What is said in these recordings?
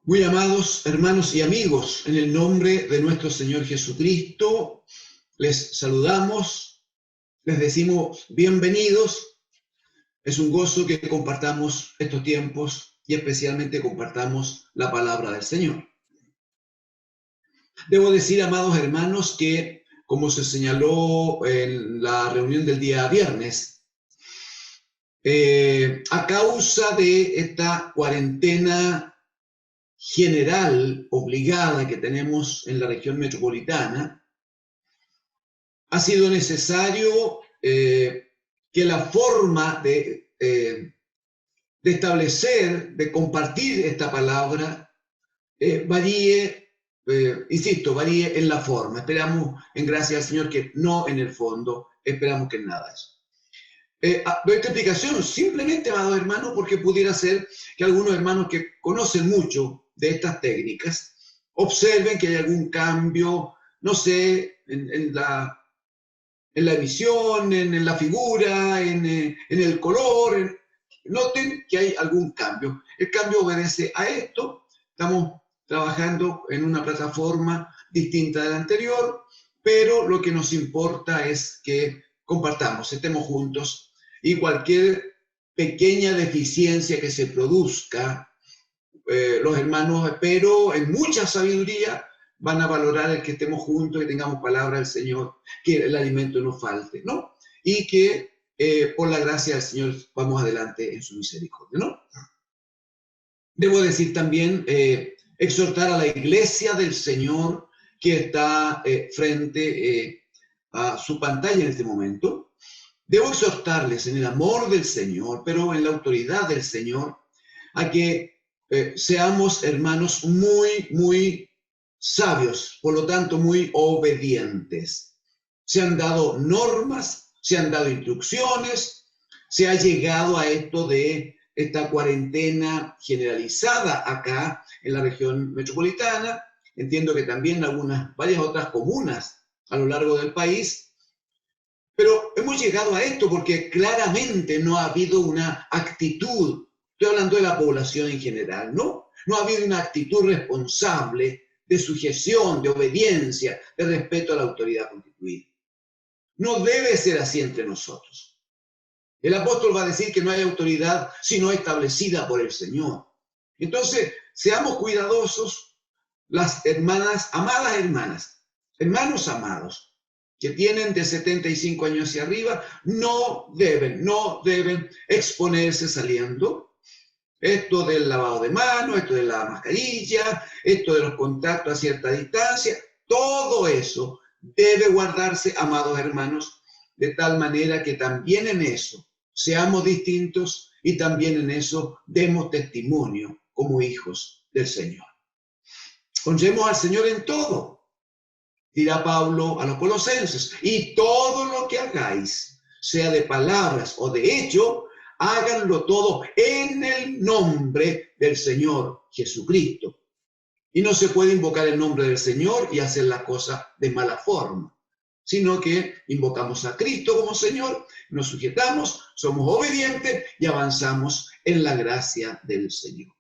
Muy amados hermanos y amigos, en el nombre de nuestro Señor Jesucristo, les saludamos, les decimos bienvenidos. Es un gozo que compartamos estos tiempos y especialmente compartamos la palabra del Señor. Debo decir, amados hermanos, que como se señaló en la reunión del día viernes, a causa de esta cuarentena general obligada que tenemos en la región metropolitana, ha sido necesario que la forma de establecer, de compartir esta palabra, varíe, varíe en la forma. Esperamos, en gracia al Señor, que no en el fondo, esperamos que en nada eso. Doy esta explicación simplemente, amados hermanos, porque pudiera ser que algunos hermanos que conocen mucho de estas técnicas observen que hay algún cambio, no sé, en la emisión, en la figura, en el color. Noten que hay algún cambio. El cambio obedece a esto. Estamos trabajando en una plataforma distinta de la anterior, pero lo que nos importa es que compartamos, estemos juntos y cualquier pequeña deficiencia que se produzca, los hermanos, espero, en mucha sabiduría, van a valorar el que estemos juntos y tengamos palabra del Señor, que el alimento no falte, ¿no? Y que por la gracia del Señor vamos adelante en su misericordia, ¿no? Debo decir también, exhortar a la iglesia del Señor que está frente a su pantalla en este momento. Debo exhortarles en el amor del Señor, pero en la autoridad del Señor, a que seamos hermanos muy sabios, por lo tanto muy obedientes. Se han dado normas, se han dado instrucciones, se ha llegado a esto de esta cuarentena generalizada acá en la región metropolitana. Entiendo que también varias otras comunas a lo largo del país. Pero hemos llegado a esto porque claramente no ha habido una actitud, estoy hablando de la población en general, ¿no? No ha habido una actitud responsable de sujeción, de obediencia, de respeto a la autoridad constituida. No debe ser así entre nosotros. El apóstol va a decir que no hay autoridad sino establecida por el Señor. Entonces, seamos cuidadosos, las hermanas, amadas hermanas, hermanos amados, que tienen de 75 años hacia arriba, no deben exponerse saliendo. Esto del lavado de manos, esto de la mascarilla, esto de los contactos a cierta distancia, todo eso debe guardarse, amados hermanos, de tal manera que también en eso seamos distintos y también en eso demos testimonio como hijos del Señor. Honremos al Señor en todo, dirá Pablo a los colosenses, y todo lo que hagáis, sea de palabras o de hecho, háganlo todo en el nombre del Señor Jesucristo. Y no se puede invocar el nombre del Señor y hacer las cosas de mala forma, sino que invocamos a Cristo como Señor, nos sujetamos, somos obedientes y avanzamos en la gracia del Señor.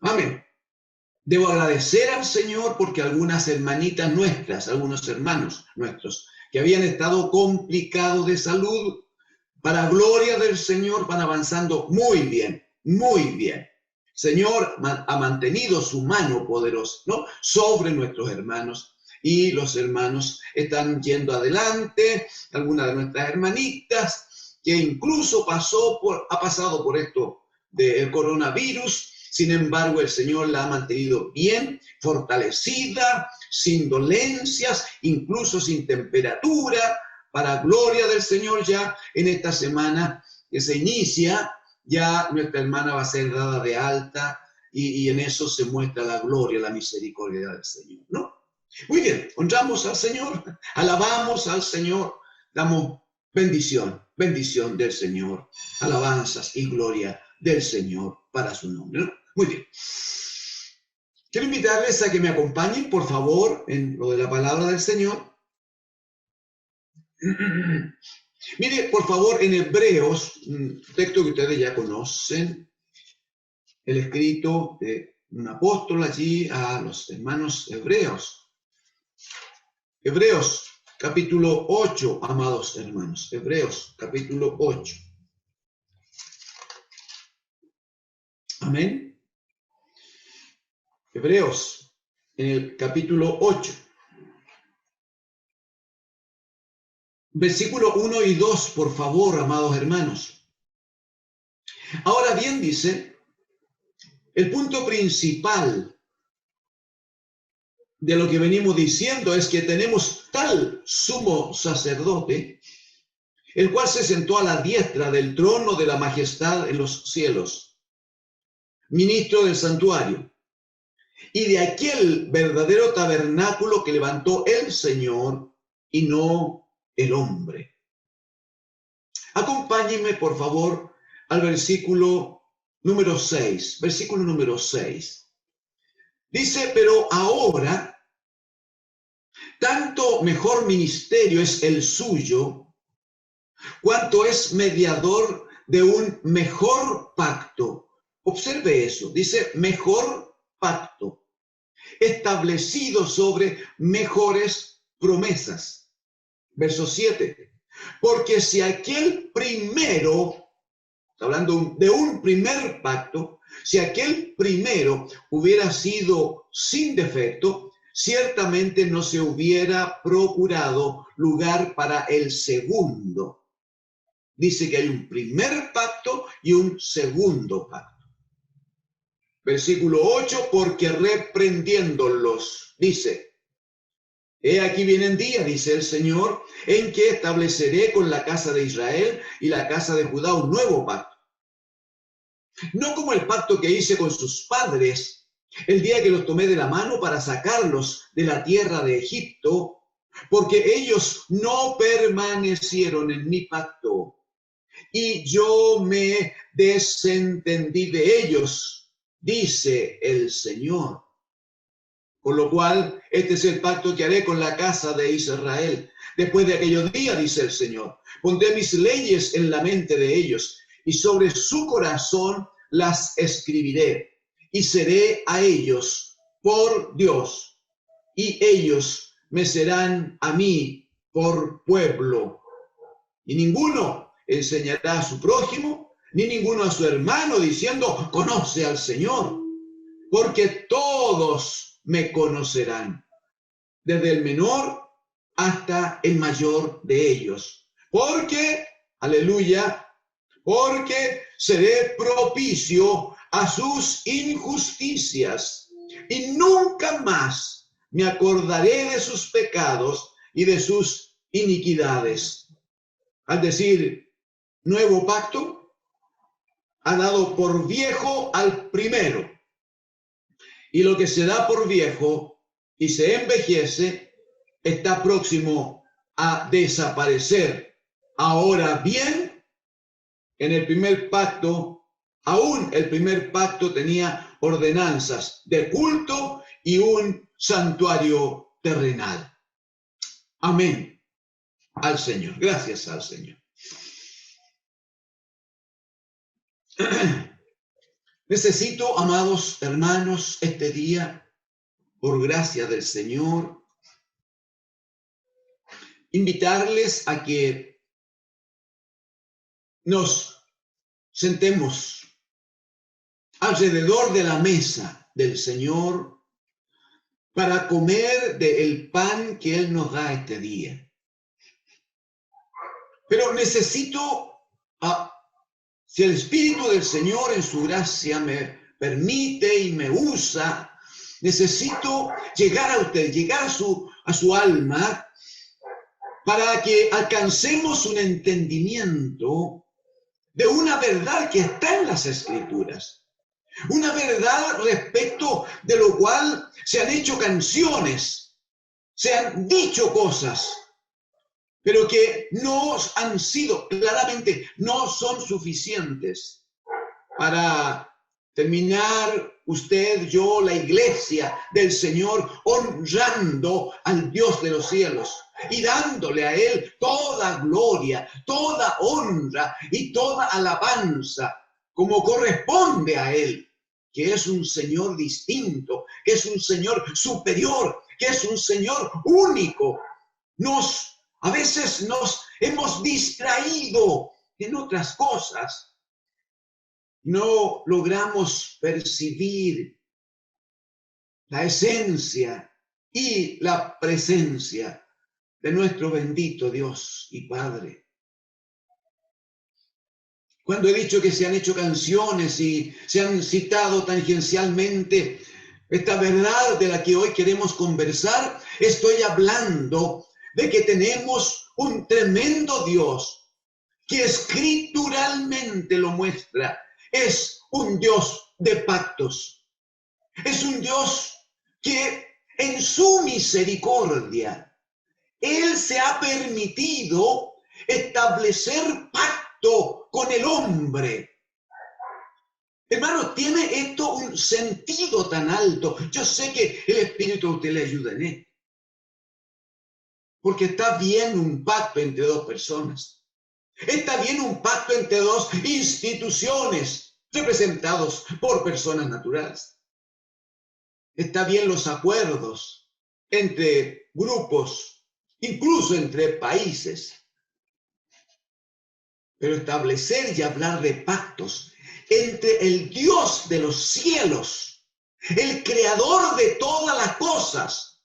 Amén. Debo agradecer al Señor porque algunas hermanitas nuestras, algunos hermanos nuestros, que habían estado complicados de salud, para gloria del Señor van avanzando muy bien, muy bien. Señor ha mantenido su mano poderosa, ¿no?, sobre nuestros hermanos y los hermanos están yendo adelante. Algunas de nuestras hermanitas que incluso ha pasado por esto del coronavirus. Sin embargo, el Señor la ha mantenido bien, fortalecida, sin dolencias, incluso sin temperatura, para gloria del Señor. Ya en esta semana que se inicia, ya nuestra hermana va a ser dada de alta y en eso se muestra la gloria, la misericordia del Señor, ¿no? Muy bien, honramos al Señor, alabamos al Señor, damos bendición del Señor, alabanzas y gloria del Señor para su nombre, ¿no? Muy bien. Quiero invitarles a que me acompañen, por favor, en lo de la palabra del Señor. Mire, por favor, en Hebreos, un texto que ustedes ya conocen, el escrito de un apóstol allí a los hermanos hebreos. Hebreos capítulo 8, amados hermanos. Hebreos capítulo 8. Amén. Hebreos en el capítulo 8. Versículo 1 y 2, por favor, amados hermanos. Ahora bien, dice, el punto principal de lo que venimos diciendo es que tenemos tal sumo sacerdote, el cual se sentó a la diestra del trono de la majestad en los cielos, ministro del santuario, y de aquel verdadero tabernáculo que levantó el Señor y no el hombre. Acompáñenme, por favor, al versículo número 6. Versículo número 6. Dice, pero ahora, tanto mejor ministerio es el suyo, cuanto es mediador de un mejor pacto. Observe eso, dice mejor pacto, establecido sobre mejores promesas. Verso 7. Porque si aquel primero, hablando de un primer pacto, si aquel primero hubiera sido sin defecto, ciertamente no se hubiera procurado lugar para el segundo. Dice que hay un primer pacto y un segundo pacto. Versículo 8, porque reprendiéndolos, dice, he aquí vienen días, dice el Señor, en que estableceré con la casa de Israel y la casa de Judá un nuevo pacto. No como el pacto que hice con sus padres, el día que los tomé de la mano para sacarlos de la tierra de Egipto, porque ellos no permanecieron en mi pacto, y yo me desentendí de ellos, dice el Señor. Con lo cual, este es el pacto que haré con la casa de Israel. Después de aquellos días, dice el Señor, pondré mis leyes en la mente de ellos, y sobre su corazón las escribiré, y seré a ellos por Dios, y ellos me serán a mí por pueblo. Y ninguno enseñará a su prójimo, ni ninguno a su hermano, diciendo, conoce al Señor, porque todos me conocerán, desde el menor hasta el mayor de ellos. Porque, aleluya, porque seré propicio a sus injusticias y nunca más me acordaré de sus pecados y de sus iniquidades. Al decir nuevo pacto, ha dado por viejo al primero. Y lo que se da por viejo y se envejece está próximo a desaparecer. Ahora bien, en el primer pacto, aún el primer pacto tenía ordenanzas de culto y un santuario terrenal. Amén al Señor. Gracias al Señor. Necesito, amados hermanos, este día, por gracia del Señor, invitarles a que nos sentemos alrededor de la mesa del Señor para comer del pan que Él nos da este día. Pero necesito, si el Espíritu del Señor en su gracia me permite y me usa, necesito llegar a usted, llegar a su alma, para que alcancemos un entendimiento de una verdad que está en las Escrituras. Una verdad respecto de lo cual se han hecho canciones, se han dicho cosas, pero que no han sido, claramente, no son suficientes para terminar usted, yo, la iglesia del Señor, honrando al Dios de los cielos y dándole a Él toda gloria, toda honra y toda alabanza, como corresponde a Él, que es un Señor distinto, que es un Señor superior, que es un Señor único. A veces nos hemos distraído en otras cosas. No logramos percibir la esencia y la presencia de nuestro bendito Dios y Padre. Cuando he dicho que se han hecho canciones y se han citado tangencialmente esta verdad de la que hoy queremos conversar, estoy hablando de que tenemos un tremendo Dios que escrituralmente lo muestra. Es un Dios de pactos. Es un Dios que en su misericordia, Él se ha permitido establecer pacto con el hombre. Hermano, tiene esto un sentido tan alto. Yo sé que el Espíritu a usted le ayuda en esto. Porque está bien un pacto entre dos personas. Está bien un pacto entre dos instituciones representados por personas naturales. Está bien los acuerdos entre grupos, incluso entre países. Pero establecer y hablar de pactos entre el Dios de los cielos, el creador de todas las cosas,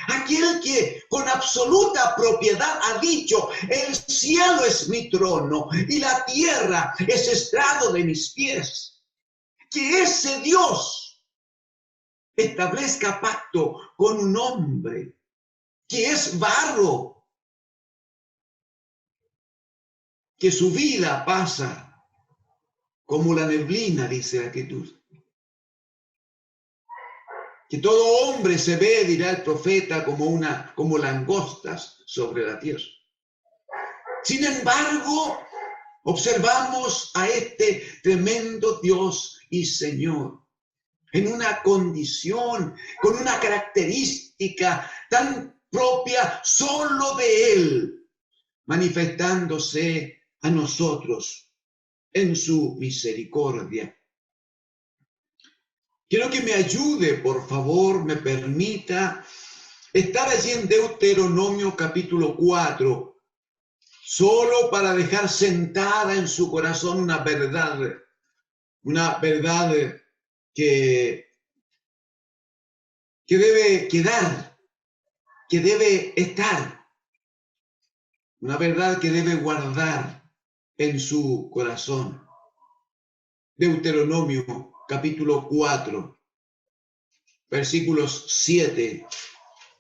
aquel que con absoluta propiedad ha dicho: el cielo es mi trono y la tierra es estrado de mis pies. Que ese Dios establezca pacto con un hombre que es barro, que su vida pasa como la neblina, dice la Escritura. Que todo hombre se ve, dirá el profeta, como langostas sobre la tierra. Sin embargo, observamos a este tremendo Dios y Señor en una condición, con una característica tan propia solo de Él, manifestándose a nosotros en su misericordia. Quiero que me ayude, por favor, me permita estar allí en Deuteronomio capítulo 4, solo para dejar sentada en su corazón una verdad que debe quedar, que debe estar, una verdad que debe guardar en su corazón. Deuteronomio capítulo 4, versículos 7,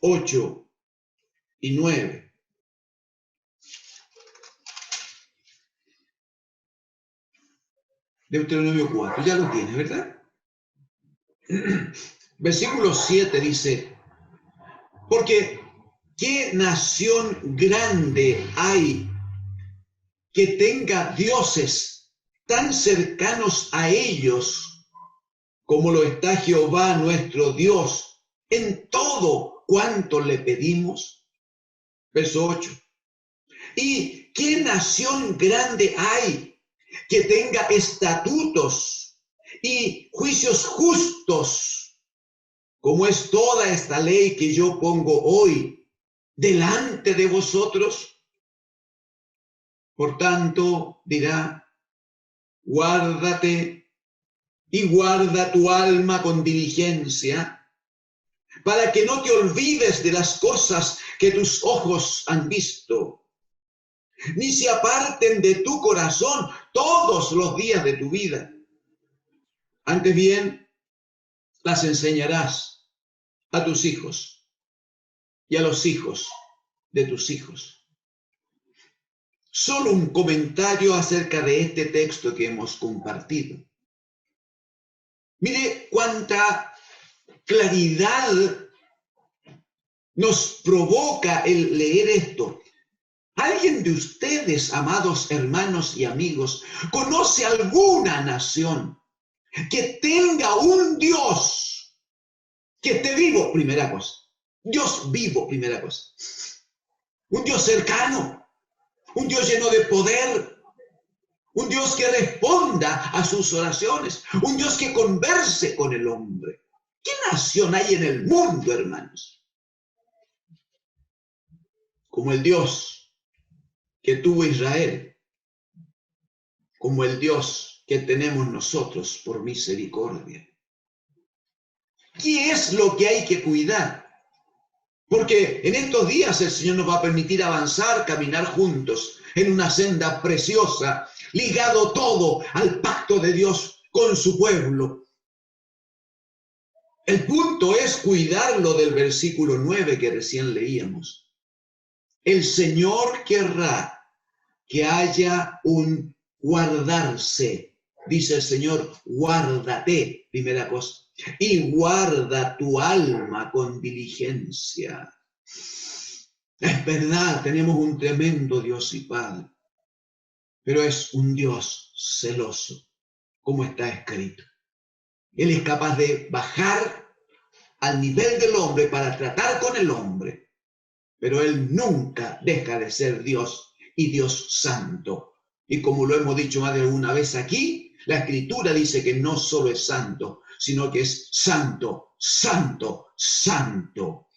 8 y 9. Deuteronomio 4, ya lo tiene, ¿verdad? Versículo 7 dice: porque ¿qué nación grande hay que tenga dioses tan cercanos a ellos como lo está Jehová nuestro Dios en todo cuanto le pedimos? Verso 8. ¿Y qué nación grande hay que tenga estatutos y juicios justos, como es toda esta ley que yo pongo hoy delante de vosotros? Por tanto, dirá: guárdate y guarda tu alma con diligencia, para que no te olvides de las cosas que tus ojos han visto, ni se aparten de tu corazón todos los días de tu vida. Antes bien, las enseñarás a tus hijos y a los hijos de tus hijos. Solo un comentario acerca de este texto que hemos compartido. Mire cuánta claridad nos provoca el leer esto. ¿Alguien de ustedes, amados hermanos y amigos, conoce alguna nación que tenga un Dios que esté vivo? Primera cosa. Dios vivo, primera cosa. Un Dios cercano, un Dios lleno de poder, un Dios que responda a sus oraciones, un Dios que converse con el hombre. ¿Qué nación hay en el mundo, hermanos, como el Dios que tuvo Israel, como el Dios que tenemos nosotros por misericordia? ¿Qué es lo que hay que cuidar? Porque en estos días el Señor nos va a permitir avanzar, caminar juntos en una senda preciosa, ligado todo al pacto de Dios con su pueblo. El punto es cuidarlo del versículo 9 que recién leíamos. El Señor querrá que haya un guardarse. Dice el Señor, guárdate, primera cosa, y guarda tu alma con diligencia. Es verdad, tenemos un tremendo Dios y Padre, pero es un Dios celoso, como está escrito. Él es capaz de bajar al nivel del hombre para tratar con el hombre, pero Él nunca deja de ser Dios y Dios santo. Y como lo hemos dicho más de alguna vez aquí, la Escritura dice que no solo es santo, sino que es santo, santo, santo.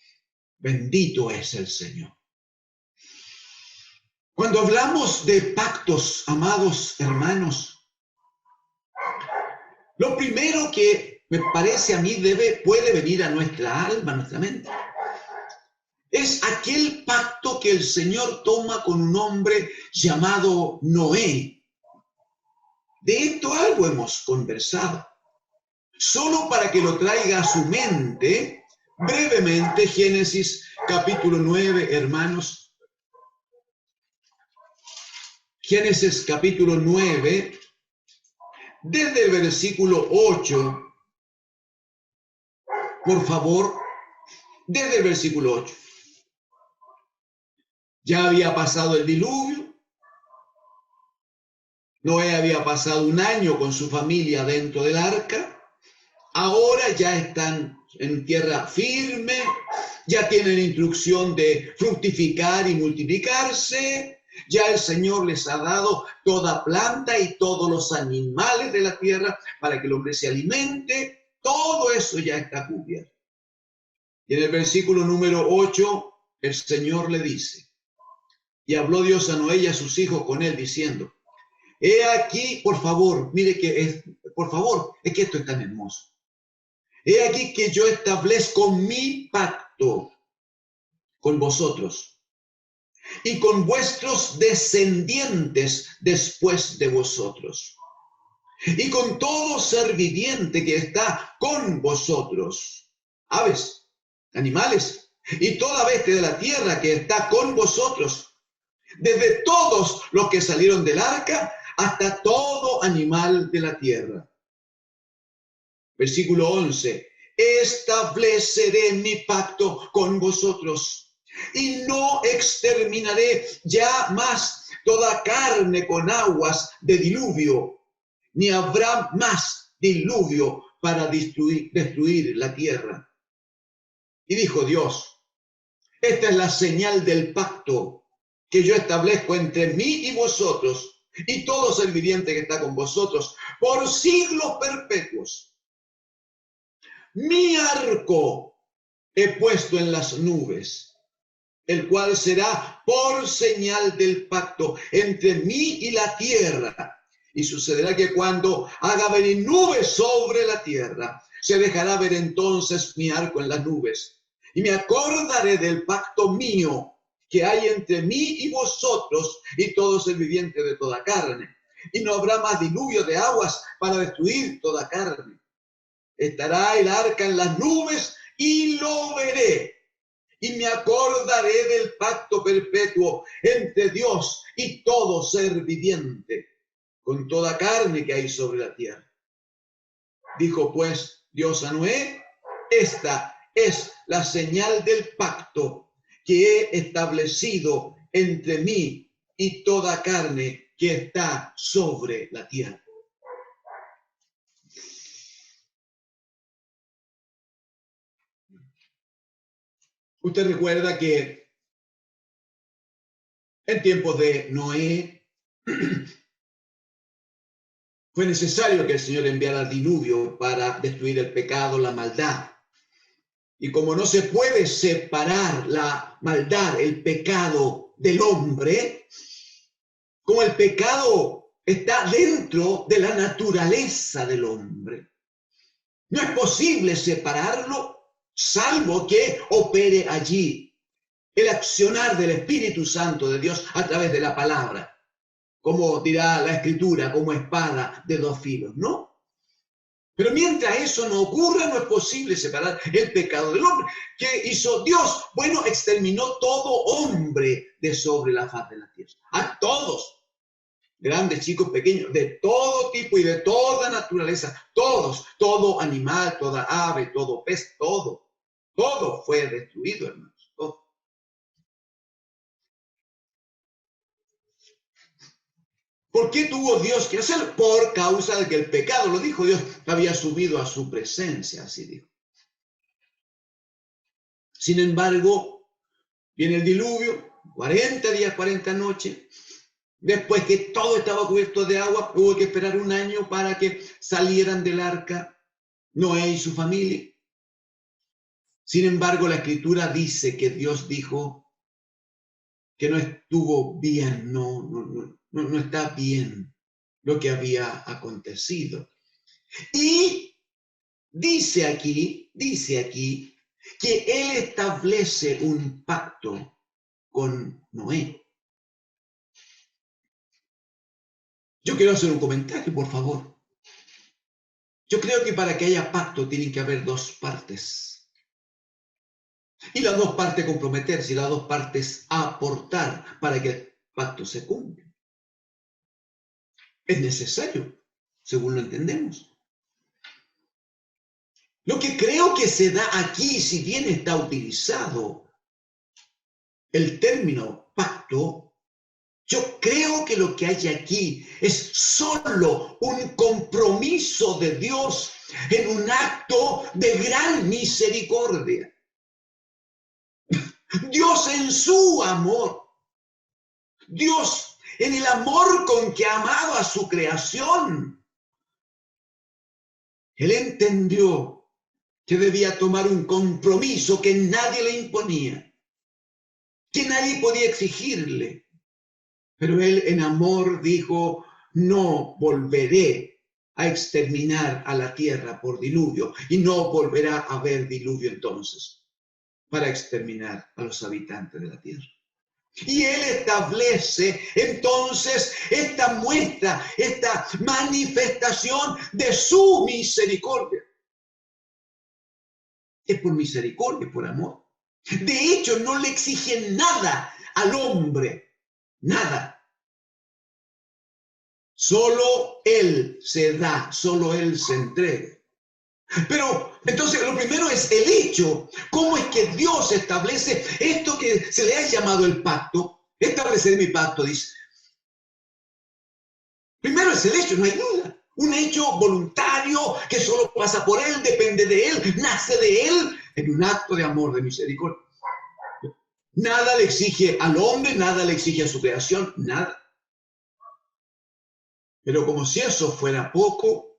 Bendito es el Señor. Cuando hablamos de pactos, amados hermanos, lo primero que me parece a mí puede venir a nuestra alma, a nuestra mente, es aquel pacto que el Señor toma con un hombre llamado Noé. De esto algo hemos conversado. Solo para que lo traiga a su mente, brevemente, Génesis capítulo 9, hermanos. Génesis capítulo 9, desde el versículo 8, por favor, desde el versículo 8. Ya había pasado el diluvio, Noé había pasado un año con su familia dentro del arca, ahora ya están en tierra firme, ya tienen instrucción de fructificar y multiplicarse, ya el Señor les ha dado toda planta y todos los animales de la tierra para que el hombre se alimente, todo eso ya está cubierto. Y en el versículo número 8, el Señor le dice, y habló Dios a Noé y a sus hijos con él diciendo, he aquí, por favor, mire por favor, es que esto es tan hermoso. He aquí que yo establezco mi pacto con vosotros y con vuestros descendientes después de vosotros y con todo ser viviente que está con vosotros, aves, animales y toda bestia de la tierra que está con vosotros, desde todos los que salieron del arca hasta todo animal de la tierra. Versículo 11. Estableceré mi pacto con vosotros y no exterminaré ya más toda carne con aguas de diluvio, ni habrá más diluvio para destruir la tierra. Y dijo Dios, esta es la señal del pacto que yo establezco entre mí y vosotros y todo ser viviente que está con vosotros por siglos perpetuos. Mi arco he puesto en las nubes, el cual será por señal del pacto entre mí y la tierra. Y sucederá que cuando haga venir nubes sobre la tierra, se dejará ver entonces mi arco en las nubes. Y me acordaré del pacto mío que hay entre mí y vosotros y todo ser viviente de toda carne. Y no habrá más diluvio de aguas para destruir toda carne. Estará el arca en las nubes y lo veré. Y me acordaré del pacto perpetuo entre Dios y todo ser viviente, con toda carne que hay sobre la tierra. Dijo pues Dios a Noé, esta es la señal del pacto que he establecido entre mí y toda carne que está sobre la tierra. Usted recuerda que en tiempos de Noé, Fue necesario que el Señor enviara el diluvio para destruir el pecado, la maldad. Y como no se puede separar la maldad, el pecado del hombre, como el pecado está dentro de la naturaleza del hombre, no es posible separarlo, salvo que opere allí el accionar del Espíritu Santo de Dios a través de la palabra, como dirá la Escritura, como espada de dos filos, ¿no? Pero mientras eso no ocurra, no es posible separar el pecado del hombre. ¿Qué hizo Dios? Bueno, exterminó todo hombre de sobre la faz de la tierra. A todos, grandes, chicos, pequeños, de todo tipo y de toda naturaleza. Todos, todo animal, toda ave, todo pez, todo. Todo fue destruido, hermanos. Todo. ¿Por qué tuvo Dios que hacerlo? Por causa de que el pecado, lo dijo Dios, había subido a su presencia, así dijo. Sin embargo, viene el diluvio, 40 días, 40 noches. Después que todo estaba cubierto de agua, hubo que esperar un año para que salieran del arca Noé y su familia. Sin embargo, la Escritura dice que Dios dijo que no estuvo bien, no está bien lo que había acontecido. Y dice aquí que Él establece un pacto con Noé. Yo quiero hacer un comentario, por favor. Yo creo que para que haya pacto tienen que haber dos partes. Y las dos partes comprometerse y las dos partes aportar para que el pacto se cumpla. Es necesario, según lo entendemos. Lo que creo que se da aquí, si bien está utilizado el término pacto, yo creo que lo que hay aquí es solo un compromiso de Dios en un acto de gran misericordia. Dios en su amor, Dios en el amor con que ha amado a su creación, Él entendió que debía tomar un compromiso que nadie le imponía, que nadie podía exigirle. Pero Él en amor dijo, no volveré a exterminar a la tierra por diluvio y no volverá a haber diluvio entonces para exterminar a los habitantes de la tierra. Y Él establece entonces esta muestra, esta manifestación de su misericordia. Es por misericordia, por amor. De hecho, no le exige nada al hombre, nada. Solo Él se da, solo Él se entrega. Pero entonces lo primero es el hecho. ¿Cómo es que Dios establece esto que se le ha llamado el pacto? Establecer mi pacto, dice. Primero es el hecho, no hay duda. Un hecho voluntario que solo pasa por Él, depende de Él, nace de Él, en un acto de amor, de misericordia. Nada le exige al hombre, nada le exige a su creación, nada. Pero como si eso fuera poco,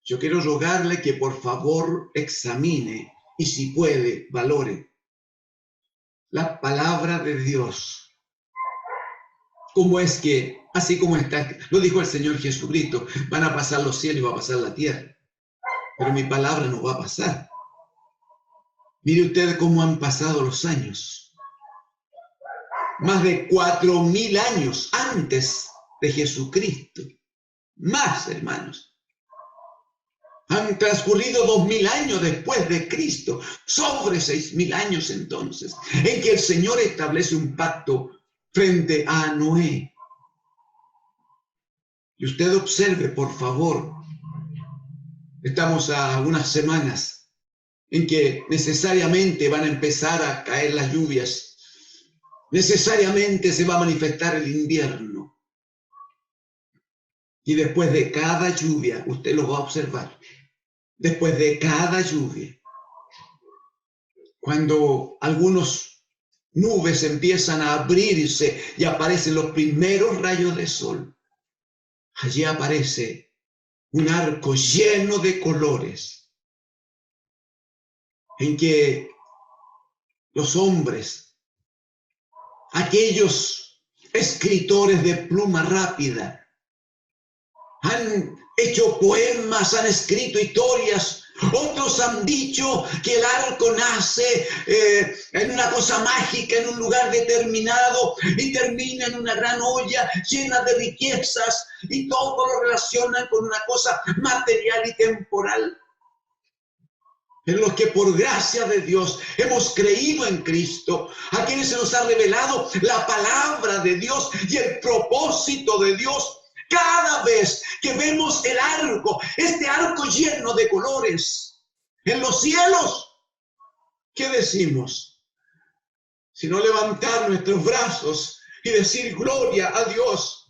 yo quiero rogarle que por favor examine y si puede, valore la palabra de Dios. ¿Cómo es que, así como está, lo dijo el Señor Jesucristo, van a pasar los cielos y va a pasar la tierra? Pero mi palabra no va a pasar. Mire usted cómo han pasado los años. Más de 4.000 años antes de Jesucristo. Más, hermanos. Han transcurrido 2.000 años después de Cristo, sobre 6.000 años entonces, en que el Señor establece un pacto frente a Noé. Y usted observe, por favor, estamos a unas semanas en que necesariamente van a empezar a caer las lluvias, necesariamente se va a manifestar el invierno. Y después de cada lluvia, usted lo va a observar, después de cada lluvia, cuando algunos nubes empiezan a abrirse y aparecen los primeros rayos de sol, allí aparece un arco lleno de colores, en que los hombres, aquellos escritores de pluma rápida, han hecho poemas, han escrito historias. Otros han dicho que el arco nace en una cosa mágica, en un lugar determinado, y termina en una gran olla llena de riquezas, y todo lo relacionan con una cosa material y temporal. En los que por gracia de Dios hemos creído en Cristo, a quienes se nos ha revelado la palabra de Dios y el propósito de Dios. Cada vez que vemos el arco, este arco lleno de colores en los cielos, ¿qué decimos? Sino levantar nuestros brazos y decir gloria a Dios,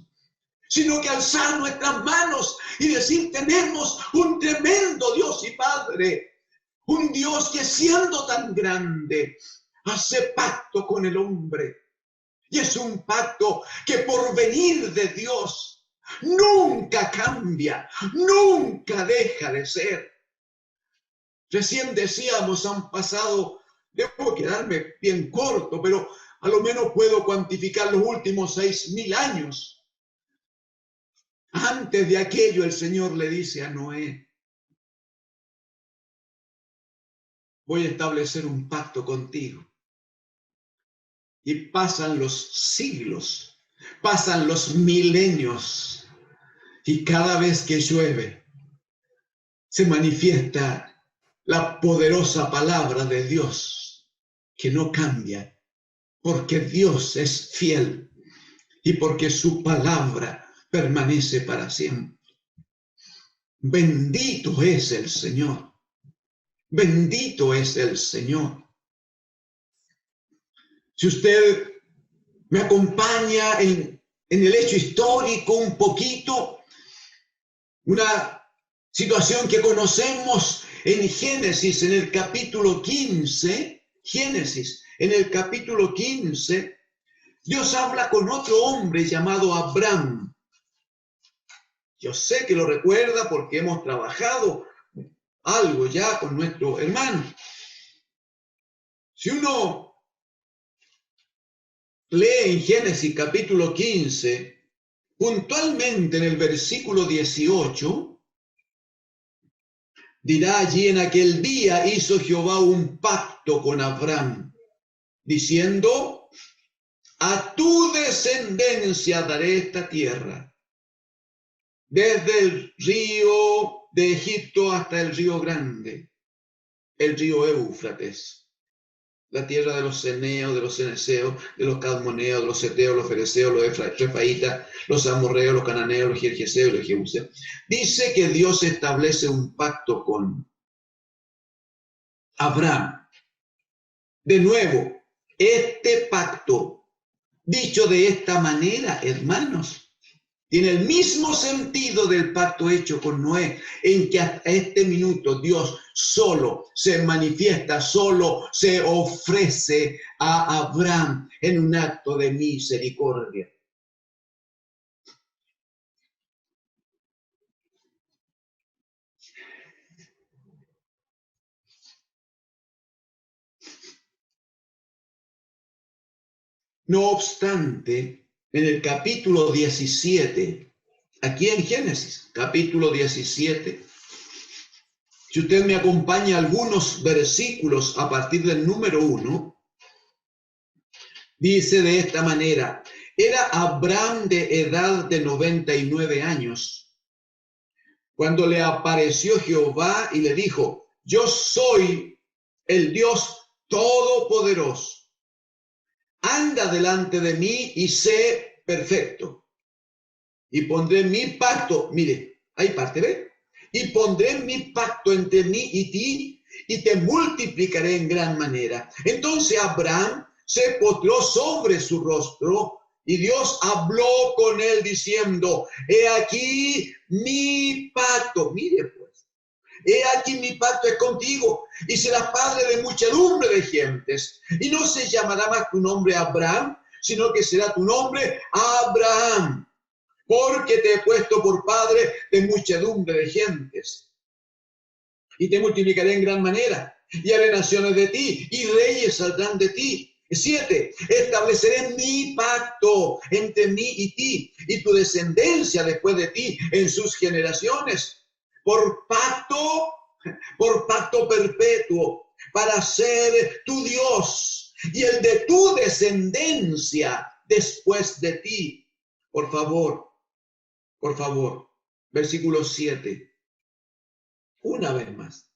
sino que alzar nuestras manos y decir: tenemos un tremendo Dios y Padre. Un Dios que, siendo tan grande, hace pacto con el hombre. Y es un pacto que, por venir de Dios, nunca cambia, nunca deja de ser. Recién decíamos, han pasado, debo quedarme bien corto, pero a lo menos puedo cuantificar los últimos 6.000 años. Antes de aquello, el Señor le dice a Noé: voy a establecer un pacto contigo. Y pasan los siglos, pasan los milenios, y cada vez que llueve, se manifiesta la poderosa palabra de Dios, que no cambia, porque Dios es fiel y porque su palabra permanece para siempre. Bendito es el Señor. Bendito es el Señor. Si usted me acompaña en el hecho histórico un poquito, una situación que conocemos en Génesis, en el capítulo 15, Génesis, en el capítulo 15, Dios habla con otro hombre llamado Abraham. Yo sé que lo recuerda porque hemos trabajado algo ya con nuestro hermano. Si uno lee en Génesis capítulo 15, puntualmente en el versículo 18, dirá allí: en aquel día hizo Jehová un pacto con Abraham, diciendo: a tu descendencia daré esta tierra, desde el río de Egipto hasta el río grande, el río Éufrates, la tierra de los ceneos, de los ceneseos, de los cadmoneos, de los seteos, los fereceos, los refaitas, los amorreos, los cananeos, los jerjeseos, los jebuseos. Dice que Dios establece un pacto con Abraham. De nuevo, este pacto, dicho de esta manera, hermanos, tiene el mismo sentido del pacto hecho con Noé, en que hasta este minuto Dios solo se manifiesta, solo se ofrece a Abraham en un acto de misericordia. No obstante, en el capítulo 17, aquí en Génesis, capítulo 17, si usted me acompaña algunos versículos a partir del número 1, dice de esta manera: era Abraham de edad de 99 años, cuando le apareció Jehová y le dijo: yo soy el Dios Todopoderoso. Anda delante de mí y sé perfecto. Y pondré mi pacto, mire, hay parte, ¿ve? Y pondré mi pacto entre mí y ti, y te multiplicaré en gran manera. Entonces Abraham se postró sobre su rostro, y Dios habló con él diciendo: he aquí mi pacto. Mire pues, he aquí mi pacto es contigo, y serás padre de muchedumbre de gentes. Y no se llamará más tu nombre Abraham, sino que será tu nombre Abraham, porque te he puesto por padre de muchedumbre de gentes, y te multiplicaré en gran manera, y haré naciones de ti, y reyes saldrán de ti. 7. Estableceré mi pacto entre mí y ti, y tu descendencia después de ti en sus generaciones, por pacto perpetuo, para ser tu Dios y el de tu descendencia después de ti. Por favor, versículo 7. Una vez más.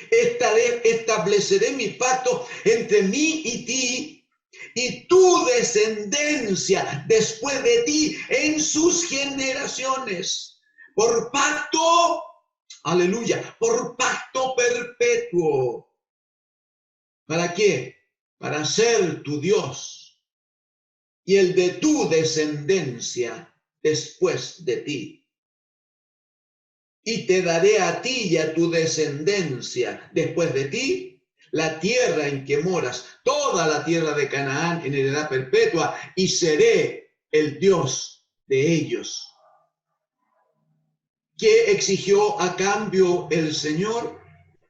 Estableceré mi pacto entre mí y ti, y tu descendencia después de ti en sus generaciones, por pacto, aleluya, por pacto perpetuo. ¿Para qué? Para ser tu Dios y el de tu descendencia después de ti. Y te daré a ti y a tu descendencia después de ti la tierra en que moras, toda la tierra de Canaán en heredad perpetua, y seré el Dios de ellos. ¿Qué exigió a cambio el Señor?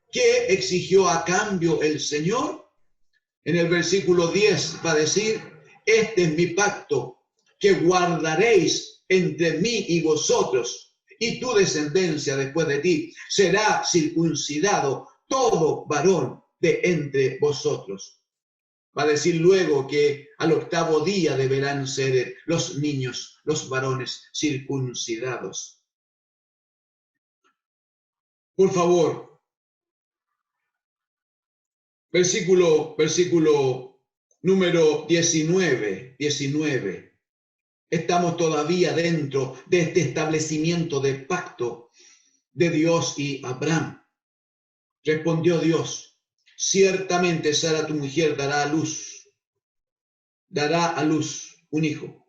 ¿Qué exigió a cambio el Señor? En el versículo 10 va a decir, este es mi pacto que guardaréis entre mí y vosotros, y tu descendencia después de ti. Será circuncidado todo varón de entre vosotros. Va a decir luego que al 8º día deberán ser los niños, los varones circuncidados. Por favor, versículo número 19. Estamos todavía dentro de este establecimiento de pacto de Dios y Abraham. Respondió Dios, ciertamente Sara tu mujer dará a luz un hijo,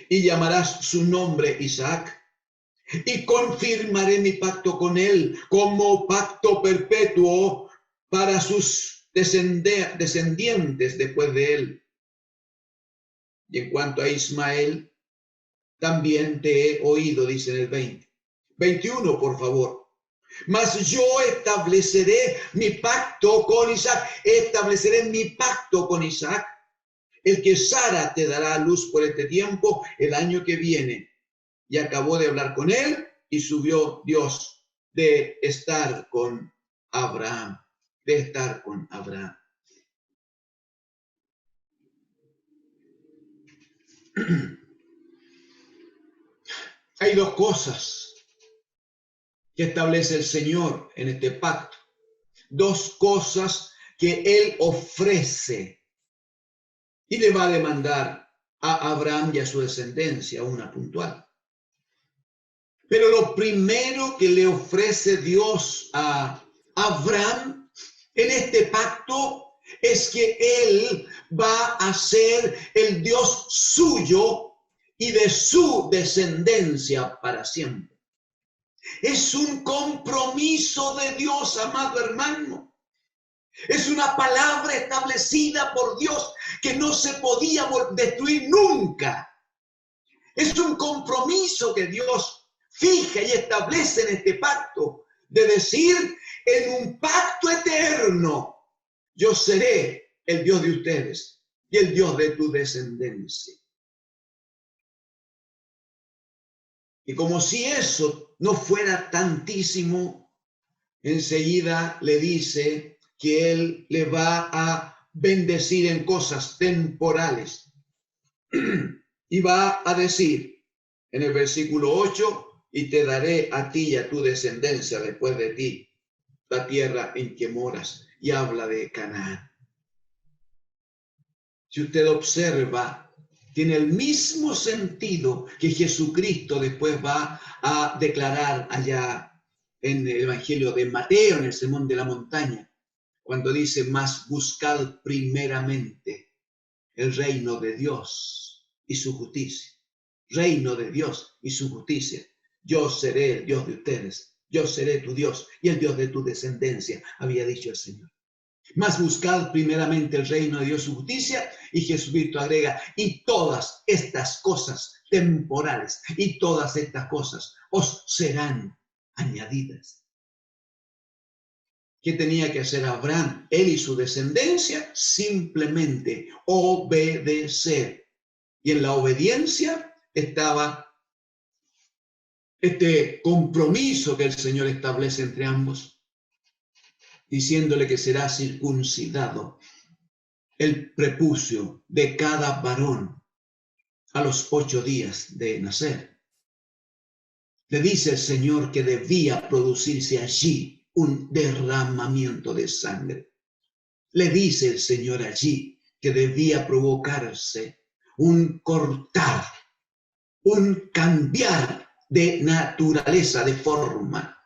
y llamarás su nombre Isaac, y confirmaré mi pacto con él como pacto perpetuo para sus descendientes después de él. Y en cuanto a Ismael, también te he oído, dice en el 20. 21, por favor. Mas yo estableceré mi pacto con Isaac. Estableceré mi pacto con Isaac, el que Sara te dará a luz por este tiempo, el año que viene. Y acabó de hablar con él y subió Dios de estar con Abraham. Hay dos cosas que establece el Señor en este pacto. Dos cosas que Él ofrece y le va a demandar a Abraham y a su descendencia, una puntual. Pero lo primero que le ofrece Dios a Abraham en este pacto es que Él va a ser el Dios suyo y de su descendencia para siempre. Es un compromiso de Dios, amado hermano. Es una palabra establecida por Dios que no se podía destruir nunca. Es un compromiso que Dios fija y establece en este pacto, de decir, en un pacto eterno, yo seré el Dios de ustedes y el Dios de tu descendencia. Y como si eso no fuera tantísimo, enseguida le dice que Él le va a bendecir en cosas temporales. Y va a decir en el versículo 8, y te daré a ti y a tu descendencia después de ti la tierra en que moras. Y habla de Canaán. Si usted observa, tiene el mismo sentido que Jesucristo después va a declarar allá en el Evangelio de Mateo, en el Sermón de la Montaña, cuando dice, mas buscad primeramente el reino de Dios y su justicia. Reino de Dios y su justicia. Yo seré el Dios de ustedes, yo seré tu Dios y el Dios de tu descendencia, había dicho el Señor. Mas buscad primeramente el reino de Dios y su justicia, Y Jesucristo agrega, y todas estas cosas temporales, y todas estas cosas os serán añadidas. ¿Qué tenía que hacer Abraham? Él y su descendencia, simplemente obedecer. Y en la obediencia estaba este compromiso que el Señor establece entre ambos, diciéndole que será circuncidado el prepucio de cada varón a los 8 días de nacer. Le dice el Señor que debía producirse allí un derramamiento de sangre. Le dice el Señor allí que debía provocarse un cortar, un cambiar de naturaleza, de forma.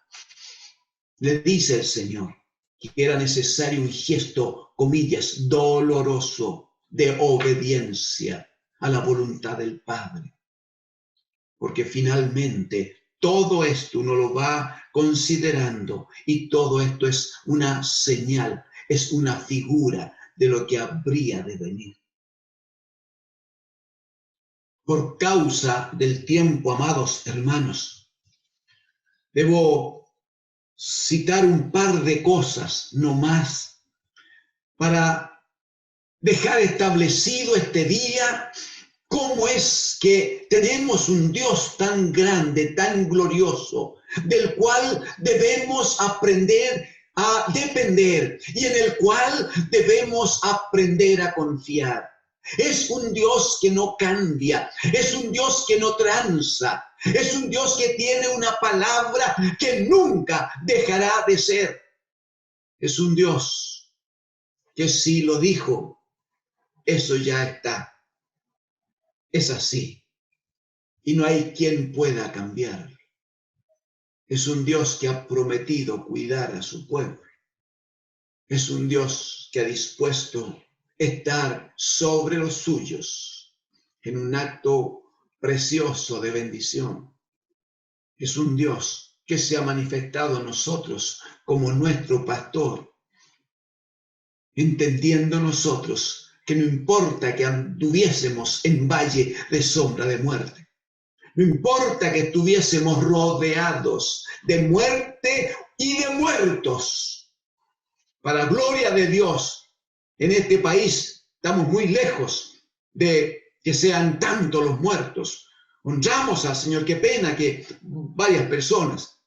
Le dice el Señor que era necesario un gesto, comillas, doloroso de obediencia a la voluntad del Padre. Porque finalmente todo esto uno lo va considerando y todo esto es una señal, es una figura de lo que habría de venir. Por causa del tiempo, amados hermanos, debo citar un par de cosas no más para dejar establecido este día cómo es que tenemos un Dios tan grande, tan glorioso, del cual debemos aprender a depender y en el cual debemos aprender a confiar. Es un Dios que no cambia, es un Dios que no tranza, es un Dios que tiene una palabra que nunca dejará de ser. Es un Dios que si lo dijo, eso ya está. Es así. Y no hay quien pueda cambiarlo. Es un Dios que ha prometido cuidar a su pueblo. Es un Dios que ha dispuesto estar sobre los suyos en un acto precioso de bendición. Es un Dios que se ha manifestado a nosotros como nuestro pastor, entendiendo nosotros que no importa que anduviésemos en valle de sombra de muerte, no importa que estuviésemos rodeados de muerte y de muertos, para gloria de Dios, en este país estamos muy lejos de que sean tantos los muertos. Honramos al Señor, qué pena que varias personas,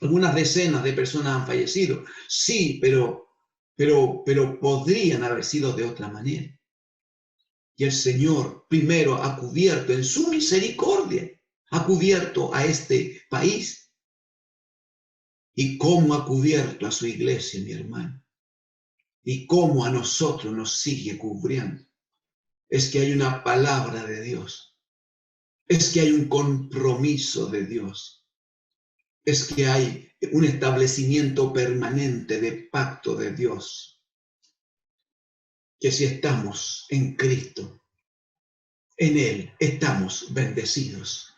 algunas decenas de personas han fallecido. Sí, pero podrían haber sido de otra manera. Y el Señor primero ha cubierto en su misericordia, ha cubierto a este país. ¿Y cómo ha cubierto a su iglesia, mi hermano? ¿Y cómo a nosotros nos sigue cubriendo? Es que hay una palabra de Dios. Es que hay un compromiso de Dios. Es que hay un establecimiento permanente de pacto de Dios. Que si estamos en Cristo, en Él estamos bendecidos.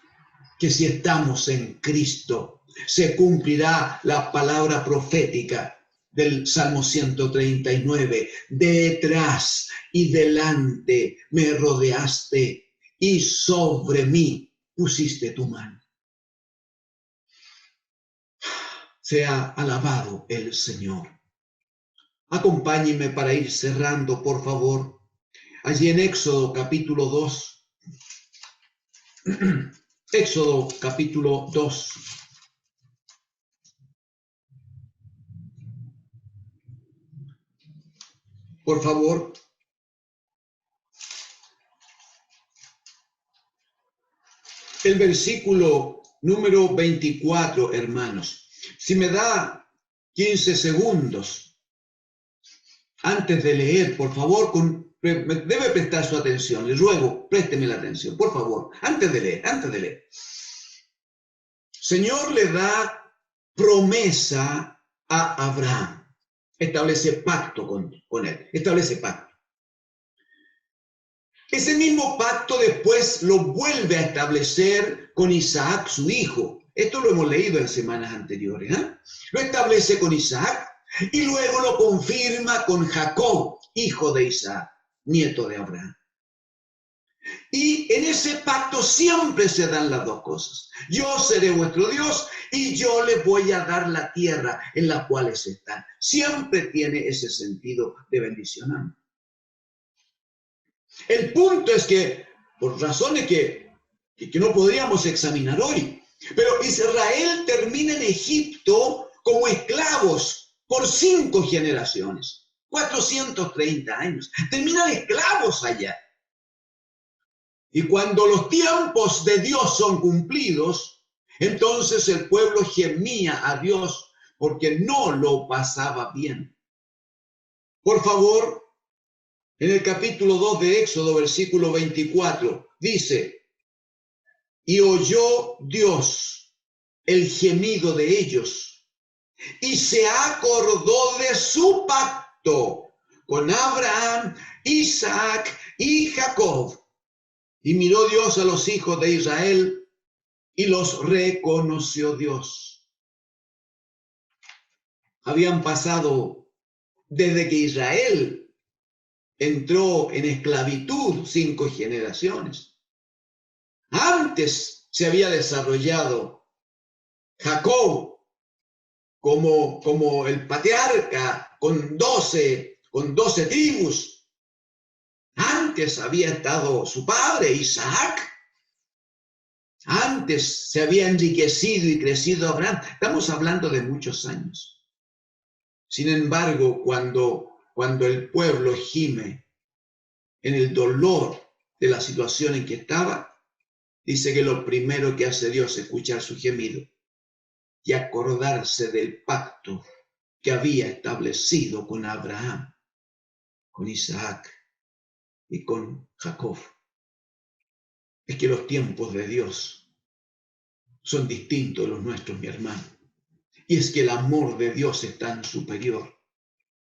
Que si estamos en Cristo, se cumplirá la palabra profética del Salmo 139. Detrás y delante me rodeaste y sobre mí pusiste tu mano. Sea alabado el Señor. Acompáñenme para ir cerrando, por favor. Allí en Éxodo capítulo 2. Éxodo capítulo 2. Por favor. El versículo número 24, hermanos. Si me da 15 segundos antes de leer, por favor, debe prestar su atención. Les ruego, présteme la atención, por favor, antes de leer. Señor le da promesa a Abraham. Establece pacto con él. Establece pacto. Ese mismo pacto después lo vuelve a establecer con Isaac, su hijo. Esto lo hemos leído en semanas anteriores. Lo establece con Isaac y luego lo confirma con Jacob, hijo de Isaac. nieto de Abraham. Y en ese pacto siempre se dan las dos cosas. Yo seré vuestro Dios y yo les voy a dar la tierra en la cual están. Siempre tiene ese sentido de bendición. El punto es que, por razones que no podríamos examinar hoy, pero Israel termina en Egipto como esclavos por 5 generaciones, 430 años. Terminan esclavos allá. Y cuando los tiempos de Dios son cumplidos, entonces el pueblo gemía a Dios porque no lo pasaba bien. Por favor, en el capítulo 2 de Éxodo, versículo 24, dice, y oyó Dios el gemido de ellos, y se acordó de su pacto con Abraham, Isaac y Jacob. Y miró Dios a los hijos de Israel y los reconoció Dios. Habían pasado desde que Israel entró en esclavitud 5 generaciones. Antes se había desarrollado Jacob como el patriarca con 12 tribus. Antes había estado su padre, Isaac. Antes se había enriquecido y crecido Abraham. Estamos hablando de muchos años. Sin embargo, cuando el pueblo gime en el dolor de la situación en que estaba, dice que lo primero que hace Dios es escuchar su gemido y acordarse del pacto que había establecido con Abraham, con Isaac y con Jacob. Es que los tiempos de Dios son distintos de los nuestros, mi hermano. Y es que el amor de Dios es tan superior.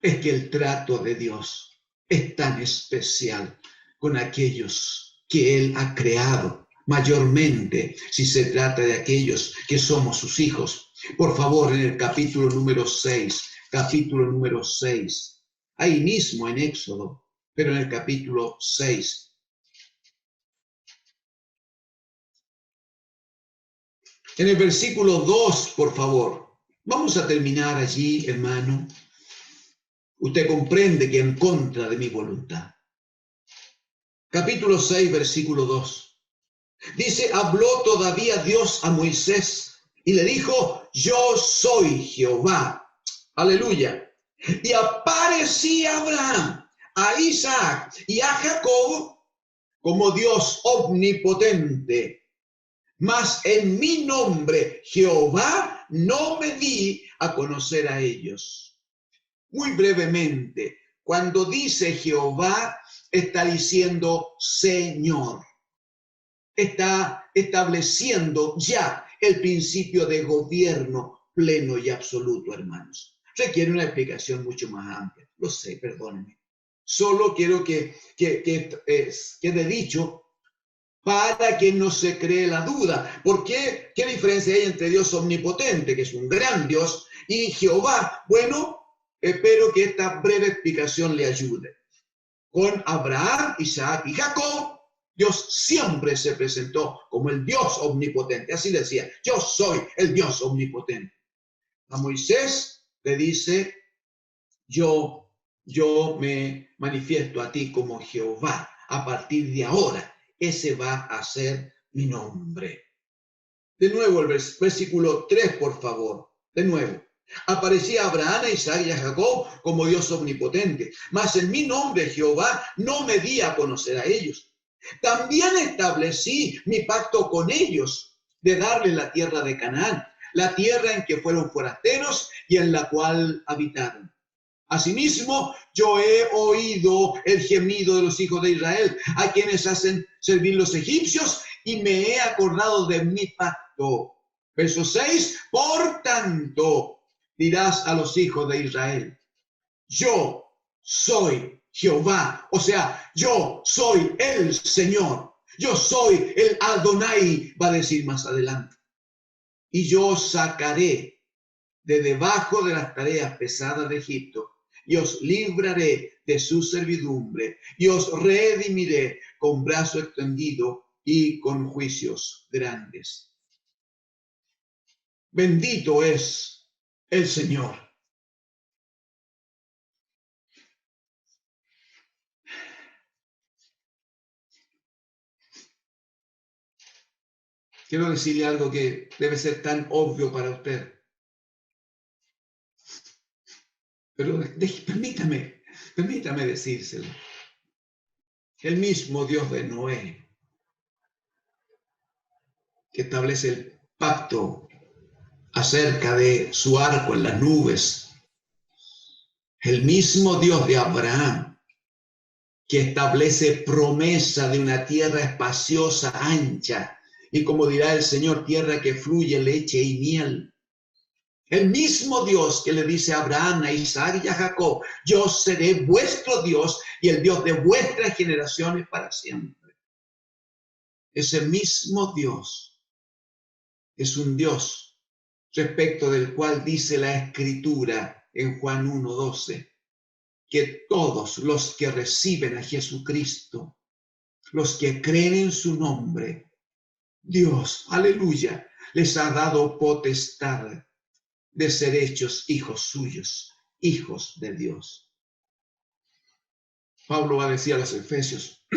Es que el trato de Dios es tan especial con aquellos que Él ha creado, mayormente si se trata de aquellos que somos sus hijos. Por favor, en el capítulo número 6, ahí mismo en Éxodo, pero en el capítulo 6, en el versículo 2, por favor. Vamos a terminar allí, hermano. Usted comprende que en contra de mi voluntad. Capítulo 6, versículo 2. Dice, habló todavía Dios a Moisés y le dijo, yo soy Jehová. Aleluya. Y aparecía Abraham, a Isaac y a Jacob como Dios omnipotente. Mas en mi nombre, Jehová, no me di a conocer a ellos. Muy brevemente, cuando dice Jehová, está diciendo Señor. Está estableciendo ya el principio de gobierno pleno y absoluto, hermanos. Requiere una explicación mucho más amplia. Lo sé, perdónenme. Solo quiero que quede dicho para que no se cree la duda. ¿Por qué? ¿Qué diferencia hay entre Dios omnipotente, que es un gran Dios, y Jehová? Bueno, espero que esta breve explicación le ayude. Con Abraham, Isaac y Jacob, Dios siempre se presentó como el Dios omnipotente. Así decía, yo soy el Dios omnipotente. A Moisés le dice, yo me manifiesto a ti como Jehová. A partir de ahora, ese va a ser mi nombre. De nuevo el versículo 3, por favor. De nuevo. Aparecía Abraham, a Isaac y a Jacob como Dios omnipotente. Mas en mi nombre, Jehová, no me di a conocer a ellos. También establecí mi pacto con ellos de darles la tierra de Canaán, la tierra en que fueron forasteros y en la cual habitaron. Asimismo, yo he oído el gemido de los hijos de Israel, a quienes hacen servir los egipcios, y me he acordado de mi pacto. Verso 6, por tanto, dirás a los hijos de Israel, yo soy Jehová, o sea, yo soy el Señor, yo soy el Adonai, va a decir más adelante. Y yo sacaré de debajo de las tareas pesadas de Egipto, y os libraré de su servidumbre, y os redimiré con brazo extendido y con juicios grandes. Bendito es el Señor. Quiero decirle algo que debe ser tan obvio para usted. Pero permítame decírselo. El mismo Dios de Noé, que establece el pacto acerca de su arco en las nubes, el mismo Dios de Abraham, que establece promesa de una tierra espaciosa, ancha, y como dirá el Señor, tierra que fluye leche y miel. El mismo Dios que le dice a Abraham, a Isaac y a Jacob, yo seré vuestro Dios y el Dios de vuestras generaciones para siempre. Ese mismo Dios es un Dios respecto del cual dice la Escritura en Juan 1:12, que todos los que reciben a Jesucristo, los que creen en su nombre, Dios, aleluya, les ha dado potestad de ser hechos hijos suyos, hijos de Dios. Pablo va a decir a los Efesios,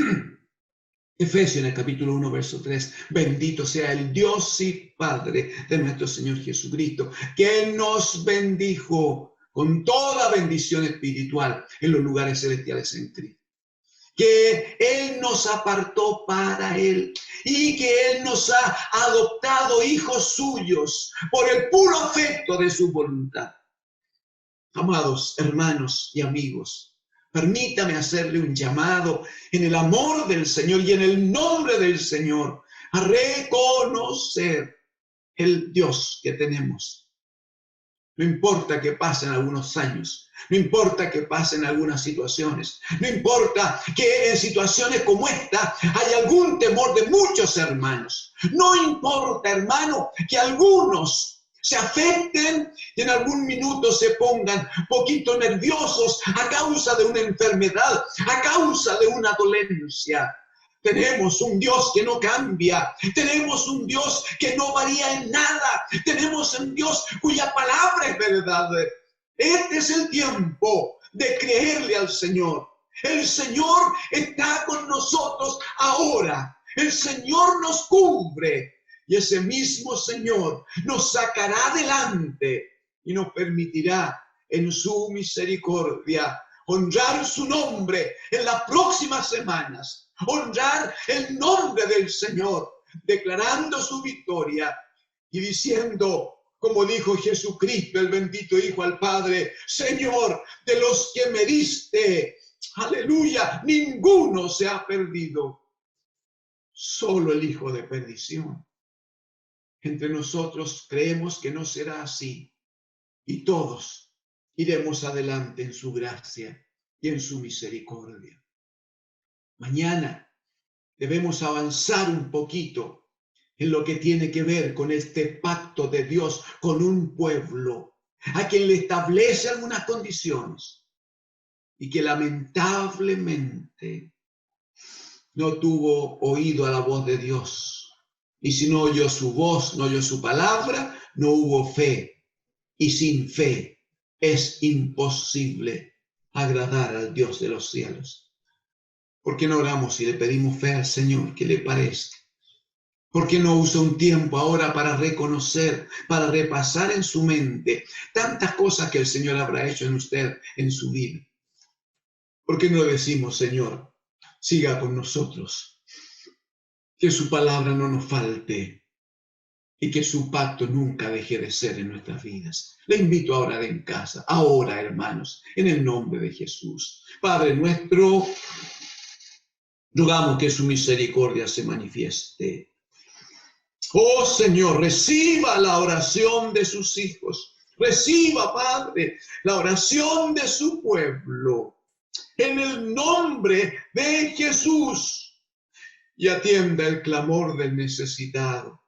Efesios en el capítulo 1, verso 3, bendito sea el Dios y Padre de nuestro Señor Jesucristo, que nos bendijo con toda bendición espiritual en los lugares celestiales en Cristo. Que Él nos apartó para Él y que Él nos ha adoptado hijos suyos por el puro afecto de su voluntad. Amados hermanos y amigos, permítame hacerle un llamado en el amor del Señor y en el nombre del Señor a reconocer el Dios que tenemos. No importa que pasen algunos años, no importa que pasen algunas situaciones, no importa que en situaciones como esta haya algún temor de muchos hermanos. No importa, hermano, que algunos se afecten y en algún minuto se pongan poquito nerviosos a causa de una enfermedad, a causa de una dolencia. Tenemos un Dios que no cambia, tenemos un Dios que no varía en nada, tenemos un Dios cuya palabra es verdad. Este es el tiempo de creerle al Señor. El Señor está con nosotros ahora, el Señor nos cubre y ese mismo Señor nos sacará adelante y nos permitirá en su misericordia honrar su nombre en las próximas semanas, honrar el nombre del Señor, declarando su victoria y diciendo, como dijo Jesucristo, el bendito Hijo al Padre, Señor, de los que me diste, aleluya, ninguno se ha perdido, solo el hijo de perdición. Entre nosotros creemos que no será así y todos iremos adelante en su gracia y en su misericordia. Mañana debemos avanzar un poquito en lo que tiene que ver con este pacto de Dios con un pueblo a quien le establece algunas condiciones y que lamentablemente no tuvo oído a la voz de Dios. Y si no oyó su voz, no oyó su palabra, no hubo fe. Y sin fe es imposible agradar al Dios de los cielos. ¿Por qué no oramos y le pedimos fe al Señor? ¿Qué le parece? ¿Por qué no usa un tiempo ahora para reconocer, para repasar en su mente tantas cosas que el Señor habrá hecho en usted, en su vida? ¿Por qué no decimos, Señor, siga con nosotros, que su palabra no nos falte y que su pacto nunca deje de ser en nuestras vidas? Le invito a orar en casa, ahora, hermanos, en el nombre de Jesús. Padre nuestro, rogamos que su misericordia se manifieste. Oh Señor, reciba la oración de sus hijos. Reciba, Padre, la oración de su pueblo. En el nombre de Jesús. Y atienda el clamor del necesitado.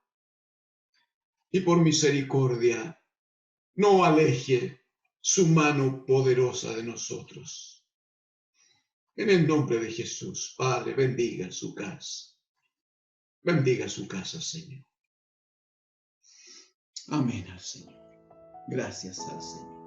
Y por misericordia, no aleje su mano poderosa de nosotros. En el nombre de Jesús, Padre, bendiga su casa. Bendiga su casa, Señor. Amén al Señor. Gracias al Señor.